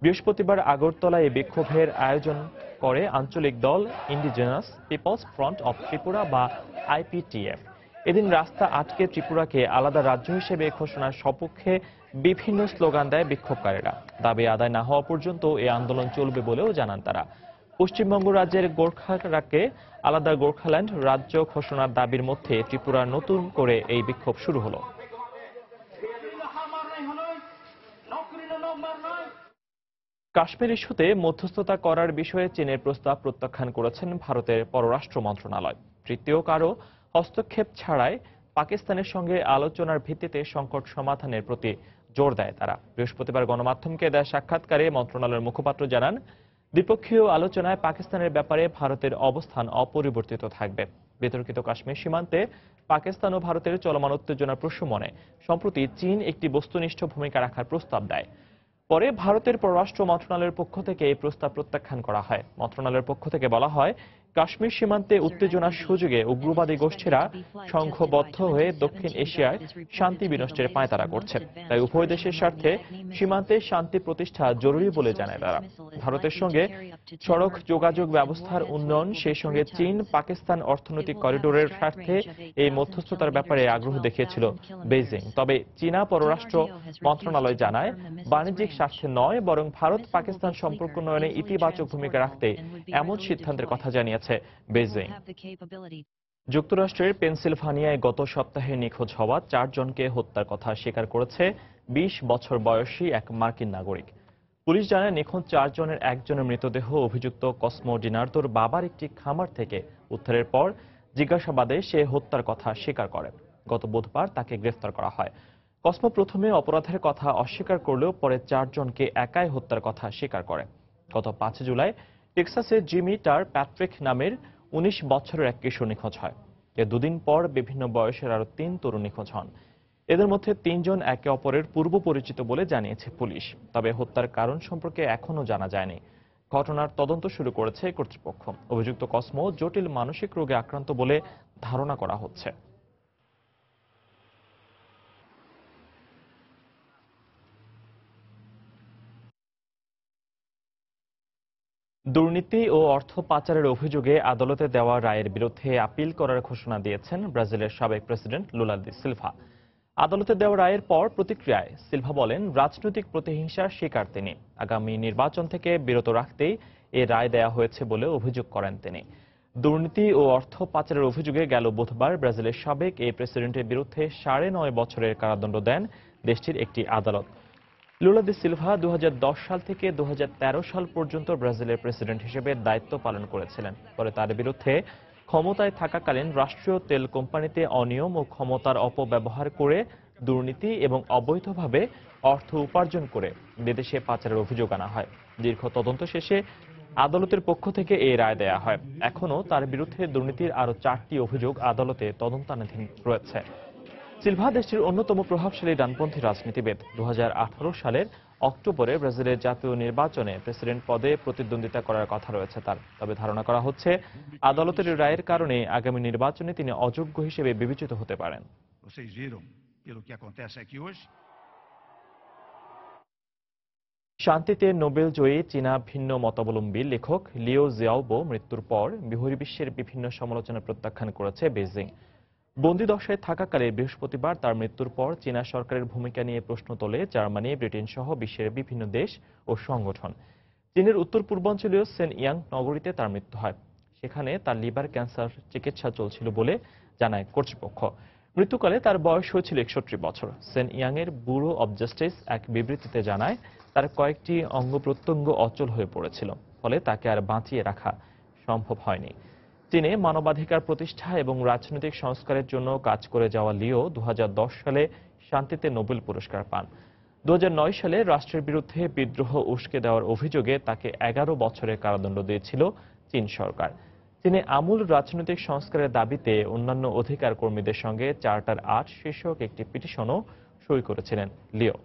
বৃহস্পতিবার আগরতলায় এই বিক্ষোভের আয়োজন করে আঞ্চলিক দল indigenous people's front of Tripura বা আইপিটিএফ। এদিন রাস্তা আটকে ত্রিপুরাকে আলাদা রাজ্য হিসেবে ঘোষণার সপক্ষে বিভিন্ন স্লোগান দেয় বিক্ষোভকারীরা। দাবি আদায় না হওয়া পর্যন্ত এই আন্দোলন চলবে বলেও জানান তারা। পশ্চিমবঙ্গ রাজ্যের গোর্খারাকে আলাদা গোর্খাল্যান্ড রাজ্য ঘোষণার দাবির মধ্যে ত্রিপুরার নতুন করে এই বিক্ষোভ শুরু হলো। কাশ্মীর ইস্যুতে মধ্যস্থতা করার বিষয়ে চীনের প্রস্তাব প্রত্যাখ্যান করেছেন ভারতের পররাষ্ট্র মন্ত্রণালয়। তৃতীয় কারো হস্তক্ষেপ ছাড়াই পাকিস্তানের সঙ্গে আলোচনার ভিত্তিতে সংকট সমাধানের প্রতি জোর দেয় তারা। বৃহস্পতিবার গণমাধ্যমকে দেয়া সাক্ষাৎকারে মন্ত্রণালয়ের মুখপাত্র জানান, দ্বিপক্ষীয় আলোচনায় পাকিস্তানের ব্যাপারে ভারতের অবস্থান অপরিবর্তিত থাকবে। বিতর্কিত কাশ্মীর সীমান্তে পাকিস্তান ও ভারতের চলমান উত্তেজনার প্রশমনে সম্প্রতি চীন একটি বস্তুনিষ্ঠ ভূমিকা রাখার প্রস্তাব দেয়। পরে ভারতের পররাষ্ট্র মন্ত্রণালয়ের পক্ষ থেকে এই প্রস্তাব প্রত্যাখ্যান করা হয়। মন্ত্রণালয়ের পক্ষ থেকে বলা হয়, কাশ্মীর সীমান্তে উত্তেজনার সুযোগে উগ্রবাদী গোষ্ঠীরা সংঘবদ্ধ হয়ে দক্ষিণ এশিয়ায় শান্তি বিনষ্টের পায়তারা করছে। তাই উভয় দেশের স্বার্থে সীমান্তে শান্তি প্রতিষ্ঠা জরুরি বলে জানায় তারা। ভারতের সঙ্গে সড়ক যোগাযোগ ব্যবস্থার উন্নয়ন, সেই সঙ্গে চীন পাকিস্তান অর্থনৈতিক করিডোরের স্বার্থে এই মধ্যস্থতার ব্যাপারে আগ্রহ দেখিয়েছিল বেইজিং। তবে চীনা পররাষ্ট্র মন্ত্রণালয় জানায়, বাণিজ্যিক স্বার্থে নয়, বরং ভারত পাকিস্তান সম্পর্ক উন্নয়নে ইতিবাচক ভূমিকা রাখতে এমন সিদ্ধান্তের কথা জানিয়েছে বেইজিং। যুক্তরাষ্ট্রের পেনসিলভানিয়ায় গত সপ্তাহে নিখোঁজ হওয়া 4 জনকে হত্যার কথা স্বীকার করেছে 20 বছর বয়সী এক মার্কিন নাগরিক। পুলিশ জানায়, নিখোঁজ 4 জনের একজনের মৃতদেহ অভিযুক্ত কসমো ডিনার্দোর বাবার একটি খামার থেকে উদ্ধারের পর জিজ্ঞাসাবাদে সে হত্যার কথা স্বীকার করে। গত বুধবার তাকে গ্রেফতার করা হয়। কসমো প্রথমে অপরাধের কথা অস্বীকার করলেও পরে 4 জনকে একাই হত্যার কথা স্বীকার করে। গত 5 জুলাই টেক্সাসে জিমি টার প্যাট্রিক নামের 19 বছরের এক কিশোর নিখোঁজ হয়। এর দুদিন পর বিভিন্ন বয়সের আরো 3 তরুণ নিখোঁজ হন। এদের মধ্যে 3 জন একে অপরের পূর্ব পরিচিত বলে জানিয়েছে পুলিশ। তবে হত্যার কারণ সম্পর্কে এখনো জানা যায়নি। ঘটনার তদন্ত শুরু করেছে কর্তৃপক্ষ। অভিযুক্ত কসমো জটিল মানসিক রোগে আক্রান্ত বলে ধারণা করা হচ্ছে। দুর্নীতি ও অর্থ পাচারের অভিযোগে আদালতে দেওয়া রায়ের বিরুদ্ধে আপিল করার ঘোষণা দিয়েছেন ব্রাজিলের সাবেক প্রেসিডেন্ট লুলা দি সিলভা। আদালতে দেওয়া রায়ের পর প্রতিক্রিয়ায় সিলভা বলেন, রাজনৈতিক প্রতিহিংসার শিকার তিনি। আগামী নির্বাচন থেকে বিরত রাখতেই এ রায় দেয়া হয়েছে বলে অভিযোগ করেন তিনি। দুর্নীতি ও অর্থ পাচারের অভিযোগে গেল বুধবার ব্রাজিলের সাবেক এই প্রেসিডেন্টের বিরুদ্ধে 9.5 বছরের কারাদণ্ড দেন দেশটির একটি আদালত। লুলা দি সিলভা 2010 সাল থেকে 2013 সাল পর্যন্ত ব্রাজিলের প্রেসিডেন্ট হিসেবে দায়িত্ব পালন করেছিলেন। পরে তার বিরুদ্ধে ক্ষমতায় থাকাকালীন রাষ্ট্রীয় তেল কোম্পানিতে অনিয়ম ও ক্ষমতার অপব্যবহার করে দুর্নীতি এবং অবৈধভাবে অর্থ উপার্জন করে বিদেশে পাচারের অভিযোগ আনা হয়। দীর্ঘ তদন্ত শেষে আদালতের পক্ষ থেকে এই রায় দেয়া হয়। এখনো তার বিরুদ্ধে দুর্নীতির আরো 4টি অভিযোগ আদালতে তদন্তাধীন রয়েছে। সিলভা দেশটির অন্যতম প্রভাবশালী ডানপন্থী রাজনীতিবিদ। 2018 সালের অক্টোবরে ব্রাজিলের জাতীয় নির্বাচনে প্রেসিডেন্ট পদে প্রতিদ্বন্দ্বিতা করার কথা রয়েছে তার। তবে ধারণা করা হচ্ছে, আদালতের রায়ের কারণে আগামী নির্বাচনে তিনি অযোগ্য হিসেবে বিবেচিত হতে পারেন। শান্তিতে নোবেল জয়ী চীনা ভিন্ন মতাবলম্বী লেখক লিও জিয়াওবো মৃত্যুর পর বহির্বিশ্বের বিভিন্ন সমালোচনা প্রত্যাখ্যান করেছে বেইজিং। বন্দিদশায় থাকাকালে বৃহস্পতিবার তার মৃত্যুর পর চীনা সরকারের ভূমিকা নিয়ে প্রশ্ন তোলে জার্মানি, ব্রিটেন সহ বিশ্বের বিভিন্ন দেশ ও সংগঠন। চীনের উত্তর পূর্বাঞ্চলীয় সেনইয়াং নগরীতে তার মৃত্যু হয়। সেখানে তার লিভার ক্যান্সার চিকিৎসা চলছিল বলে জানায় কর্তৃপক্ষ। মৃত্যুকালে তার বয়স হয়েছিল 61 বছর। সেনইয়াং এর ব্যুরো অব জাস্টিস এক বিবৃতিতে জানায়, তার কয়েকটি অঙ্গ প্রত্যঙ্গ অচল হয়ে পড়েছিল, ফলে তাকে আর বাঁচিয়ে রাখা সম্ভব হয়নি। চীনে মানবাধিকার প্রতিষ্ঠা এবং রাজনৈতিক সংস্কারের জন্য কাজ করে যাওয়া লিও 2010 সালে শান্তিতে নোবেল পুরস্কার পান। 2009 সালে রাষ্ট্রের বিরুদ্ধে বিদ্রোহ উস্কে দেওয়ার অভিযোগে তাকে 11 বছরের কারাদণ্ড দিয়েছিল চীন সরকার। চীনে আমূল রাজনৈতিক সংস্কারের দাবিতে অন্যান্য অধিকার কর্মীদের সঙ্গে চার্টার 8 শীর্ষক একটি পিটিশনও সই করেছিলেন লিও।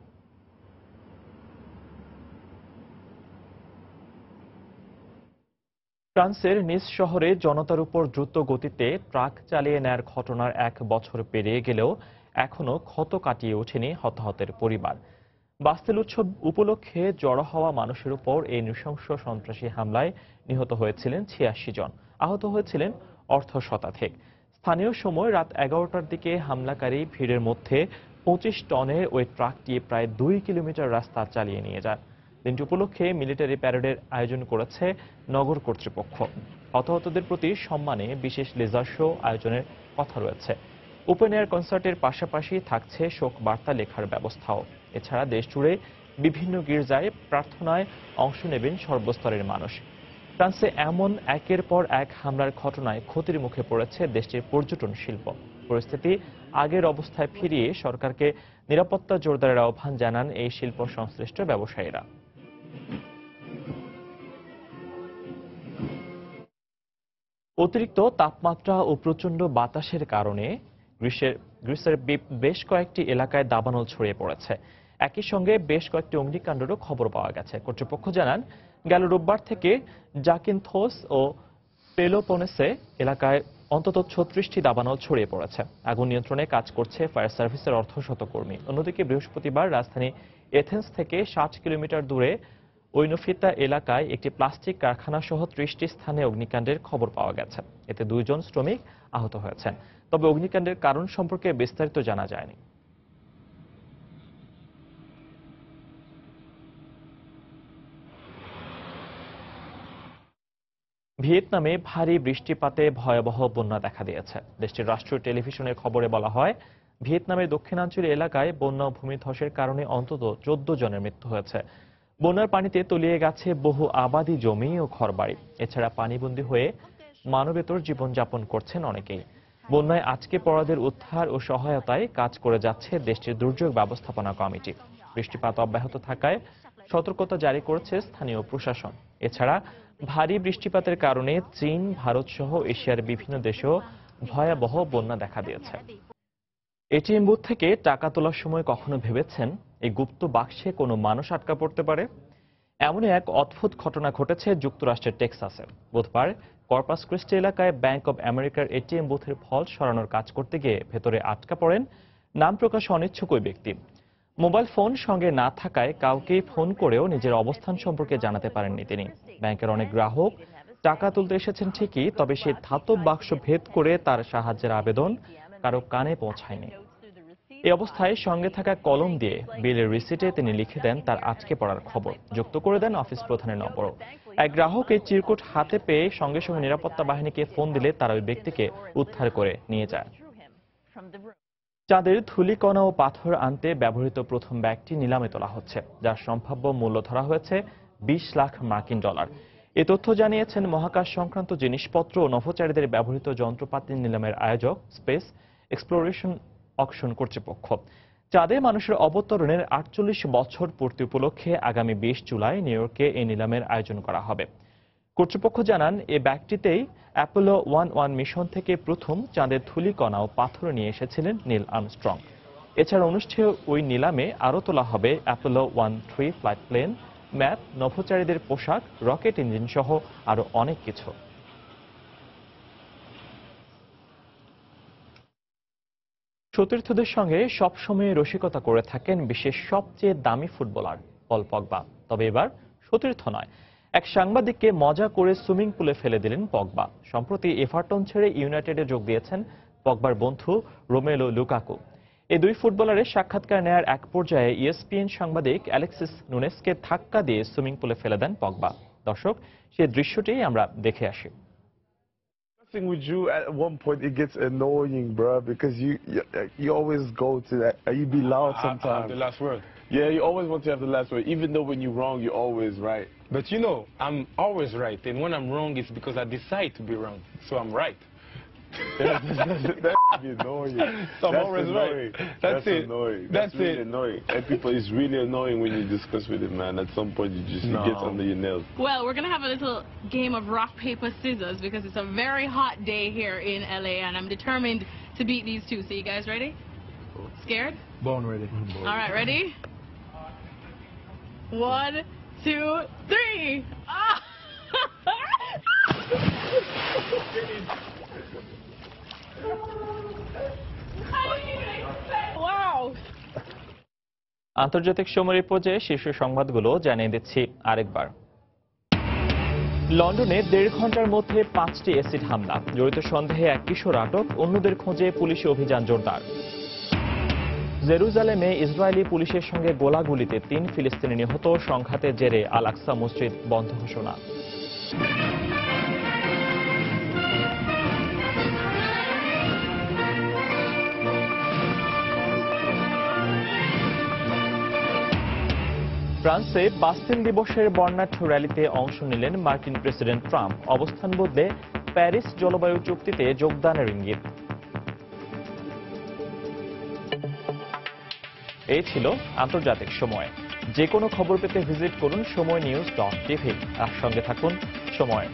ফ্রান্সের নিস শহরে জনতার উপর দ্রুত গতিতে ট্রাক চালিয়ে নেয়ার ঘটনার 1 বছর পেরিয়ে গেলেও এখনো ক্ষত কাটিয়ে ওঠেনি হতাহতের পরিবার। বাস্তেল উৎসব উপলক্ষে জড়ো হওয়া মানুষের উপর এই নৃশংস সন্ত্রাসী হামলায় নিহত হয়েছিলেন 86 জন, আহত হয়েছিলেন অর্ধশতাধিক। স্থানীয় সময় রাত 11টার দিকে হামলাকারী ভিড়ের মধ্যে 25 টনের ওই ট্রাকটি প্রায় 2 কিলোমিটার রাস্তা চালিয়ে নিয়ে যান। দিনটি উপলক্ষে মিলিটারি প্যারেডের আয়োজন করেছে নগর কর্তৃপক্ষ। হতাহতদের প্রতি সম্মানে বিশেষ লেজার শো আয়োজনের কথা রয়েছে। ওপেন এয়ার কনসার্টের পাশাপাশি থাকছে শোক বার্তা লেখার ব্যবস্থাও। এছাড়া দেশজুড়ে বিভিন্ন গির্জায় প্রার্থনায় অংশ নেবেন সর্বস্তরের মানুষ। ফ্রান্সে এমন একের পর এক হামলার ঘটনায় ক্ষতির মুখে পড়েছে দেশটির পর্যটন শিল্প। পরিস্থিতি আগের অবস্থায় ফিরিয়ে সরকারকে নিরাপত্তা জোরদারের আহ্বান জানান এই শিল্প সংশ্লিষ্ট ব্যবসায়ীরা। অতিরিক্ত তাপমাত্রা ও প্রচণ্ড বাতাসের কারণে গ্রিসের বেশ কয়েকটি এলাকায় দাবানল ছড়িয়ে পড়েছে। একই সঙ্গে বেশ কয়েকটি অগ্নিকাণ্ডেরও খবর পাওয়া গেছে। কর্তৃপক্ষ জানান, গেল রোববার থেকে জাকিনথোস ও পেলোপনেসে এলাকায় অন্তত 36টি দাবানল ছড়িয়ে পড়েছে। আগুন নিয়ন্ত্রণে কাজ করছে ফায়ার সার্ভিসের অর্ধশত কর্মী। অন্যদিকে বৃহস্পতিবার রাজধানী এথেন্স থেকে 60 কিলোমিটার দূরে ঐনফিতা এলাকায় একটি প্লাস্টিক কারখানা সহ 30টি স্থানে অগ্নিকাণ্ডের খবর পাওয়া গেছে। এতে 2 জন শ্রমিক আহত হয়েছেন। তবে অগ্নিকাণ্ডের কারণ সম্পর্কে বিস্তারিত জানা যায়নি। ভিয়েতনামে ভারী বৃষ্টিপাতে ভয়াবহ বন্যা দেখা দিয়েছে। দেশটির রাষ্ট্রীয় টেলিভিশনের খবরে বলা হয়, ভিয়েতনামের দক্ষিণাঞ্চলীয় এলাকায় বন্যা ও ভূমিধসের কারণে অন্তত 14 জনের মৃত্যু হয়েছে। বন্যার পানিতে তলিয়ে গেছে বহু আবাদি জমি ও ঘরবাড়ি। এছাড়া পানিবন্দী হয়ে মানবেতর জীবনযাপন করছেন অনেকেই। বন্যায় আটকে পড়াদের উদ্ধার ও সহায়তায় কাজ করে যাচ্ছে দেশটির দুর্যোগ ব্যবস্থাপনা কমিটি। বৃষ্টিপাত অব্যাহত থাকায় সতর্কতা জারি করেছে স্থানীয় প্রশাসন। এছাড়া ভারী বৃষ্টিপাতের কারণে চীন, ভারত সহ এশিয়ার বিভিন্ন দেশেও ভয়াবহ বন্যা দেখা দিয়েছে। এটিএম বুথ থেকে টাকা তোলার সময় কখনো ভেবেছেন এই গুপ্ত বাক্সে কোনো মানুষ আটকা পড়তে পারে? এমনই এক অদ্ভুত ঘটনা ঘটেছে যুক্তরাষ্ট্রের টেক্সাসে। বুধবার কর্পাস ক্রিস্টি এলাকায় ব্যাংক অব আমেরিকার এটিএম বুথের ফল্ট সরানোর কাজ করতে গিয়ে ভেতরে আটকা পড়েন নাম প্রকাশে অনিচ্ছুক ওই ব্যক্তি। মোবাইল ফোন সঙ্গে না থাকায় কাউকে ফোন করেও নিজের অবস্থান সম্পর্কে জানাতে পারেননি তিনি। ব্যাংকের অনেক গ্রাহক টাকা তুলতে এসেছেন ঠিকই, তবে সেই ধাতব বাক্স ভেদ করে তার সাহায্যের আবেদন কারো কানে পৌঁছায়নি। এই অবস্থায় সঙ্গে থাকা কলম দিয়ে বিলের রিসিটে তিনি লিখে দেন তার আটকে পড়ার খবর, যুক্ত করে দেন অফিস প্রধানের নম্বরও। এক গ্রাহক এই চিরকুট হাতে পেয়ে সঙ্গে সঙ্গে নিরাপত্তা বাহিনীকে ফোন দিলে তারা ওই ব্যক্তিকে উদ্ধার করে নিয়ে যায়। চাঁদের ধূলিকণা ও পাথর আনতে ব্যবহৃত প্রথম ব্যাগটি নিলামে তোলা হচ্ছে, যার সম্ভাব্য মূল্য ধরা হয়েছে 20 লাখ মার্কিন ডলার। এ তথ্য জানিয়েছেন মহাকাশ সংক্রান্ত জিনিসপত্র ও নভোচারীদের ব্যবহৃত যন্ত্রপাতি নিলামের আয়োজক স্পেস এক্সপ্লোরেশন অকশন কর্তৃপক্ষ। চাঁদে মানুষের অবতরণের 48 বছর পূর্তি উপলক্ষে আগামী 20 জুলাই নিউ ইয়র্কে এই নিলামের আয়োজন করা হবে। কর্তৃপক্ষ জানান, এই ব্যাগটিতেই অ্যাপোলো 11 মিশন থেকে প্রথম চাঁদের ধূলিকণা ও পাথর নিয়ে এসেছিলেন নীল আর্মস্ট্রং। এছাড়া অনুষ্ঠেয় ওই নিলামে আরও তোলা হবে অ্যাপোলো 13 ফ্লাইট প্লেন, ম্যাপ, নভোচারীদের পোশাক, রকেট ইঞ্জিন সহ আরো অনেক কিছু। সতীর্থদের সঙ্গে সবসময় রসিকতা করে থাকেন বিশ্বের সবচেয়ে দামি ফুটবলার পল পগবা। তবে এবার সতীর্থ নয়, এক সাংবাদিককে মজা করে সুইমিং পুলে ফেলে দিলেন পগবা। সম্প্রতি এভারটন ছেড়ে ইউনাইটেডে যোগ দিয়েছেন পগবার বন্ধু রোমেলো লুকাকু। এই দুই ফুটবলারের সাক্ষাৎকার নেয়ার এক পর্যায়ে ইএসপিএন সাংবাদিক অ্যালেক্সিস নুনেসকে ধাক্কা দিয়ে সুইমিং পুলে ফেলে দেন পগবা। দর্শক, সেই দৃশ্যটি আমরা দেখে আসি। With you at one point it gets annoying, bro, because you always go to that. You be loud sometimes. I have the last word. Yeah, you always want to have the last word, even though when you're wrong, you're always right. But you know, I'm always right, and when I'm wrong, it's because I decide to be wrong. So I'm right. That's annoying. So I'm always right. That's it. Annoying. That's really it. Annoying. And people, it's really annoying when you discuss with him, man. At some point, you just it gets under your nails. Well, we're gonna have a little game of rock paper scissors because it's a very hot day here in LA, and I'm determined to beat these two. So you guys ready? Scared? Born ready. All right, ready? 1, 2, 3. Ah! Wow! আন্তর্জাতিক সময়ের পর্যায়ে শীর্ষ সংবাদগুলো জানিয়ে দিচ্ছি আরেকবার। লন্ডনে 1.5 ঘন্টার মধ্যে 5টি অ্যাসিড হামলা, জড়িত সন্দেহে এক কিশোর আটক, অন্যদের খোঁজে পুলিশি অভিযান জোরদার। জেরুজালেমে ইসরায়েলি পুলিশের সঙ্গে গোলাগুলিতে 3 ফিলিস্তিনি নিহত, সংঘাতের জেরে আল আকসা মসজিদ বন্ধ ঘোষণা। ফ্রান্সে বাস্তিল দিবসের বর্ণাঢ্য র্যালিতে অংশ নিলেন মার্কিন প্রেসিডেন্ট ট্রাম্প। অবস্থান বদলে প্যারিস জলবায়ু চুক্তিতে যোগদানের ইঙ্গিত। এই ছিল আন্তর্জাতিক সময়। যে কোনো খবর পেতে ভিজিট করুন সময়নিউজ.tv আর সঙ্গে থাকুন সময়।